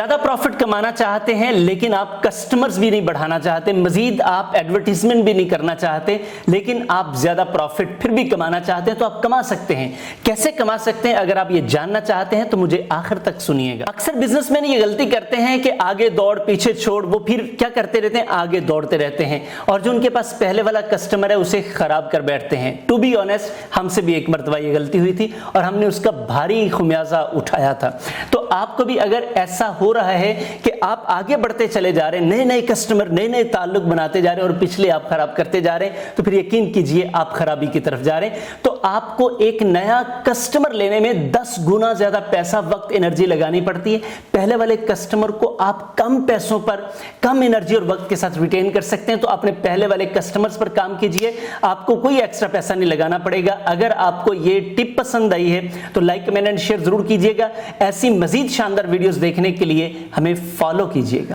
ज़्यादा प्रॉफिट कमाना चाहते हैं लेकिन आप कस्टमर्स भी नहीं बढ़ाना चाहते, मजीद आप एडवर्टीजमेंट भी नहीं करना चाहते, लेकिन आप ज़्यादा प्रॉफिट फिर भी कमाना चाहते हैं, तो आप कमा सकते हैं। कैसे कमा सकते हैं, अगर आप ये जानना चाहते हैं तो मुझे आखिर तक सुनिएगा। अक्सर बिजनेसमैन ये गलती करते हैं कि आगे दौड़ पीछे छोड़, वो फिर क्या करते रहते हैं, आगे दौड़ते रहते हैं और जो उनके पास पहले वाला कस्टमर है उसे खराब कर बैठते हैं। टू बी ऑनेस्ट, हमसे भी एक मरतबा ये गलती हुई थी और हमने उसका भारी खुमियाजा उठाया था। तो आपको भी अगर ऐसा हो रहा है कि आप आगे बढ़ते चले जा रहे हैं, नए नए कस्टमर, नए नए ताल्लुक बनाते जा रहे हैं और पिछले आप खराब करते जा रहे हैं, तो फिर यकीन कीजिए आप खराबी की तरफ जा रहे हैं। तो आपको एक नया कस्टमर लेने में 10 गुना ज्यादा पैसा, वक्त, एनर्जी लगानी पड़ती है। पहले वाले कस्टमर को आप कम पैसों पर, कम एनर्जी और वक्त के साथ रिटेन कर सकते हैं। तो अपने पहले वाले कस्टमर्स पर काम कीजिए, आपको कोई एक्स्ट्रा पैसा नहीं लगाना पड़ेगा। अगर आपको ये टिप पसंद आई है तो लाइक, कमेंट एंड शेयर जरूर कीजिएगा। ऐसी मजीद शानदार वीडियोस देखने के लिए हमें फॉलो कीजिएगा।